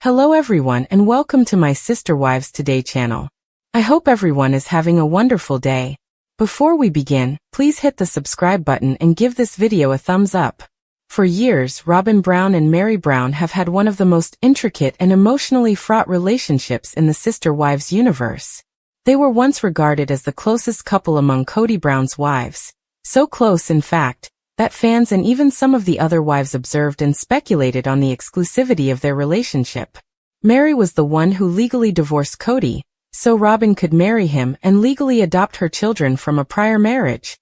Hello everyone and welcome to my Sister Wives Today channel. I hope everyone is having a wonderful day. Before we begin, please hit the subscribe button and give this video a thumbs up. For years, Robyn Brown and Meri Brown have had one of the most intricate and emotionally fraught relationships in the Sister Wives universe. They were once regarded as the closest couple among Kody Brown's wives. So close, in fact, that fans and even some of the other wives observed and speculated on the exclusivity of their relationship. Meri was the one who legally divorced Kody, so Robyn could marry him and legally adopt her children from a prior marriage.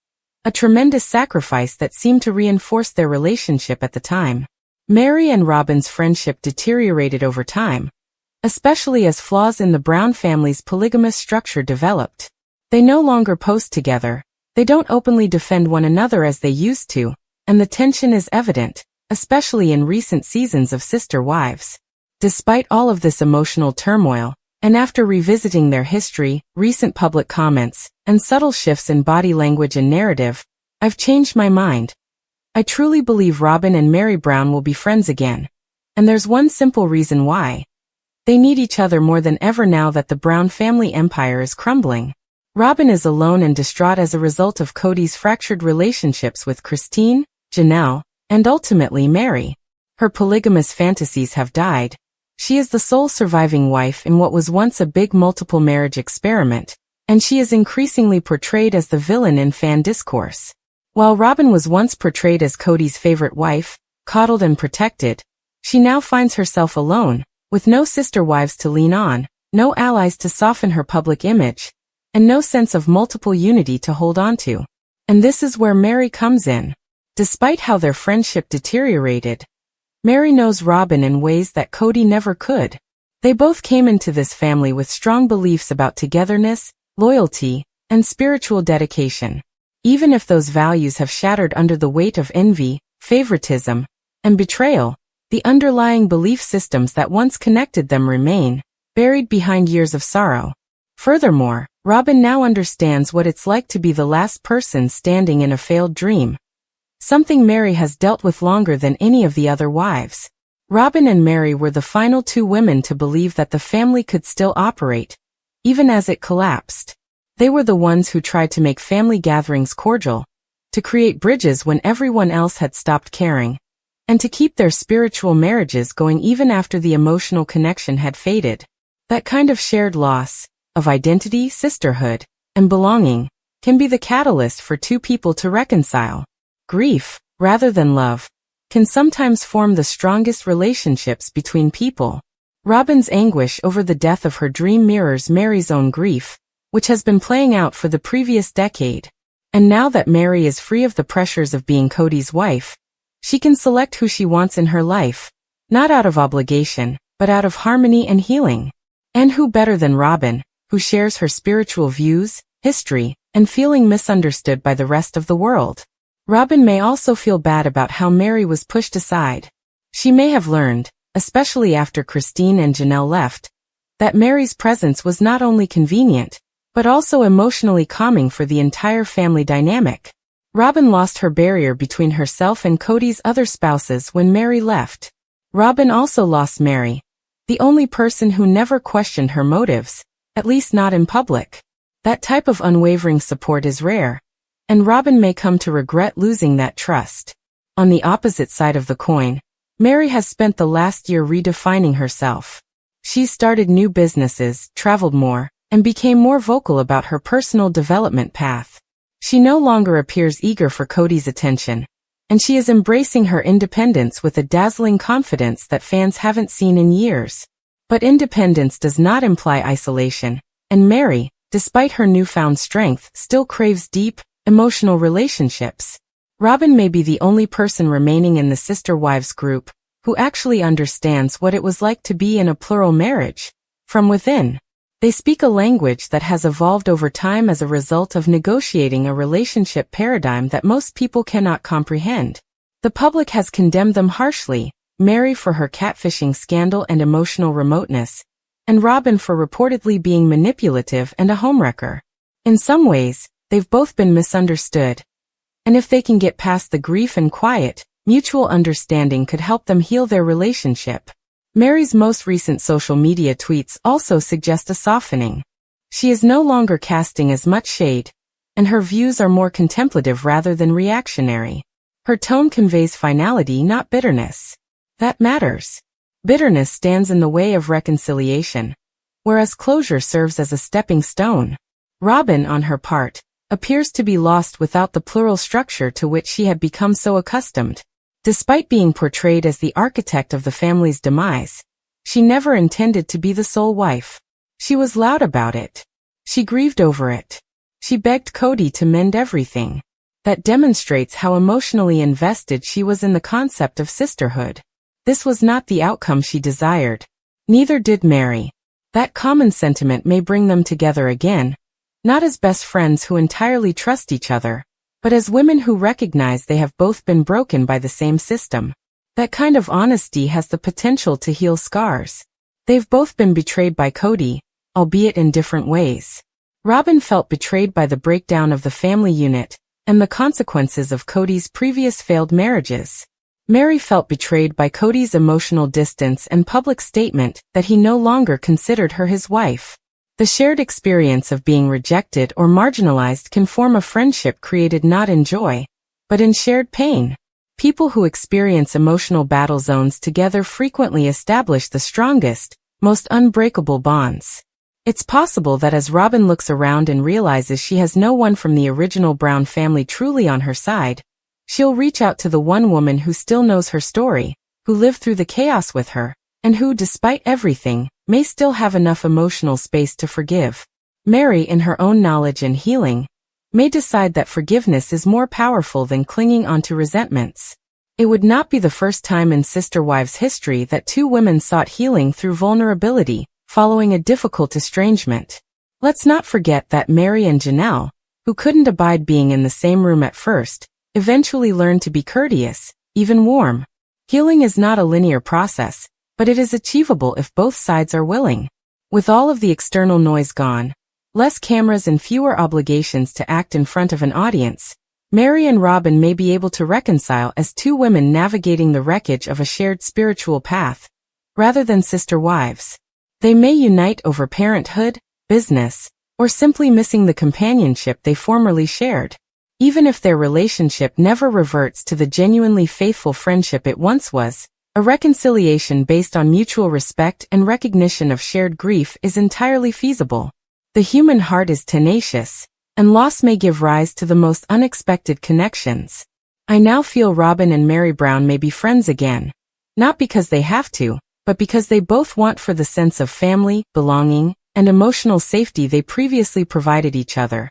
A tremendous sacrifice that seemed to reinforce their relationship at the time. Meri and Robyn's friendship deteriorated over time, especially as flaws in the Brown family's polygamous structure developed. They no longer post together. They don't openly defend one another as they used to, and the tension is evident, especially in recent seasons of Sister Wives. Despite all of this emotional turmoil, and after revisiting their history, recent public comments, and subtle shifts in body language and narrative, I've changed my mind. I truly believe Robyn and Meri Brown will be friends again. And there's one simple reason why. They need each other more than ever now that the Brown family empire is crumbling. Robyn is alone and distraught as a result of Kody's fractured relationships with Christine, Janelle, and ultimately Meri. Her polygamous fantasies have died. She is the sole surviving wife in what was once a big multiple marriage experiment, and she is increasingly portrayed as the villain in fan discourse. While Robyn was once portrayed as Kody's favorite wife, coddled and protected, she now finds herself alone, with no sister wives to lean on, no allies to soften her public image, and no sense of multiple unity to hold on to. And this is where Meri comes in. Despite how their friendship deteriorated, Meri knows Robyn in ways that Kody never could. They both came into this family with strong beliefs about togetherness, loyalty, and spiritual dedication. Even if those values have shattered under the weight of envy, favoritism, and betrayal, the underlying belief systems that once connected them remain, buried behind years of sorrow. Furthermore, Robyn now understands what it's like to be the last person standing in a failed dream. Something Meri has dealt with longer than any of the other wives. Robyn and Meri were the final two women to believe that the family could still operate, even as it collapsed. They were the ones who tried to make family gatherings cordial, to create bridges when everyone else had stopped caring, and to keep their spiritual marriages going even after the emotional connection had faded. That kind of shared loss of identity, sisterhood, and belonging can be the catalyst for two people to reconcile. Grief, rather than love, can sometimes form the strongest relationships between people. Robyn's anguish over the death of her dream mirrors Meri's own grief, which has been playing out for the previous decade. And now that Meri is free of the pressures of being Kody's wife, she can select who she wants in her life, not out of obligation, but out of harmony and healing. And who better than Robyn, who shares her spiritual views, history, and feeling misunderstood by the rest of the world. Robyn may also feel bad about how Meri was pushed aside. She may have learned, especially after Christine and Janelle left, that Meri's presence was not only convenient, but also emotionally calming for the entire family dynamic. Robyn lost her barrier between herself and Kody's other spouses when Meri left. Robyn also lost Meri, the only person who never questioned her motives, at least not in public. That type of unwavering support is rare, and Robyn may come to regret losing that trust. On the opposite side of the coin, Meri has spent the last year redefining herself. She's started new businesses, traveled more, and became more vocal about her personal development path. She no longer appears eager for Kody's attention, and she is embracing her independence with a dazzling confidence that fans haven't seen in years. But independence does not imply isolation, and Meri, despite her newfound strength, still craves deep, emotional relationships. Robyn may be the only person remaining in the Sister Wives group who actually understands what it was like to be in a plural marriage. From within, they speak a language that has evolved over time as a result of negotiating a relationship paradigm that most people cannot comprehend. The public has condemned them harshly, Meri for her catfishing scandal and emotional remoteness, and Robyn for reportedly being manipulative and a homewrecker. In some ways, they've both been misunderstood. And if they can get past the grief and quiet, mutual understanding could help them heal their relationship. Meri's most recent social media tweets also suggest a softening. She is no longer casting as much shade, and her views are more contemplative rather than reactionary. Her tone conveys finality, not bitterness. That matters. Bitterness stands in the way of reconciliation, whereas closure serves as a stepping stone. Robyn, on her part, appears to be lost without the plural structure to which she had become so accustomed. Despite being portrayed as the architect of the family's demise, she never intended to be the sole wife. She was loud about it. She grieved over it. She begged Cody to mend everything. That demonstrates how emotionally invested she was in the concept of sisterhood. This was not the outcome she desired. Neither did Meri. That common sentiment may bring them together again, not as best friends who entirely trust each other, but as women who recognize they have both been broken by the same system. That kind of honesty has the potential to heal scars. They've both been betrayed by Cody, albeit in different ways. Robyn felt betrayed by the breakdown of the family unit and the consequences of Cody's previous failed marriages. Meri felt betrayed by Cody's emotional distance and public statement that he no longer considered her his wife. The shared experience of being rejected or marginalized can form a friendship created not in joy, but in shared pain. People who experience emotional battle zones together frequently establish the strongest, most unbreakable bonds. It's possible that as Robyn looks around and realizes she has no one from the original Brown family truly on her side, she'll reach out to the one woman who still knows her story, who lived through the chaos with her, and who, despite everything, may still have enough emotional space to forgive. Meri, in her own knowledge and healing, may decide that forgiveness is more powerful than clinging onto resentments. It would not be the first time in Sister Wives history that two women sought healing through vulnerability, following a difficult estrangement. Let's not forget that Meri and Janelle, who couldn't abide being in the same room at first, eventually learned to be courteous, even warm. Healing is not a linear process, but it is achievable if both sides are willing. With all of the external noise gone, less cameras and fewer obligations to act in front of an audience, Meri and Robyn may be able to reconcile as two women navigating the wreckage of a shared spiritual path, rather than sister wives. They may unite over parenthood, business, or simply missing the companionship they formerly shared. Even if their relationship never reverts to the genuinely faithful friendship it once was, a reconciliation based on mutual respect and recognition of shared grief is entirely feasible. The human heart is tenacious, and loss may give rise to the most unexpected connections. I now feel Robyn and Meri Brown may be friends again, not because they have to, but because they both want for the sense of family, belonging, and emotional safety they previously provided each other,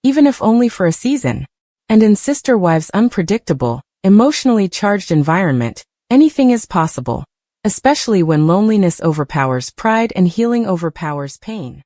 even if only for a season. And in Sister Wives' unpredictable, emotionally charged environment, anything is possible, especially when loneliness overpowers pride and healing overpowers pain.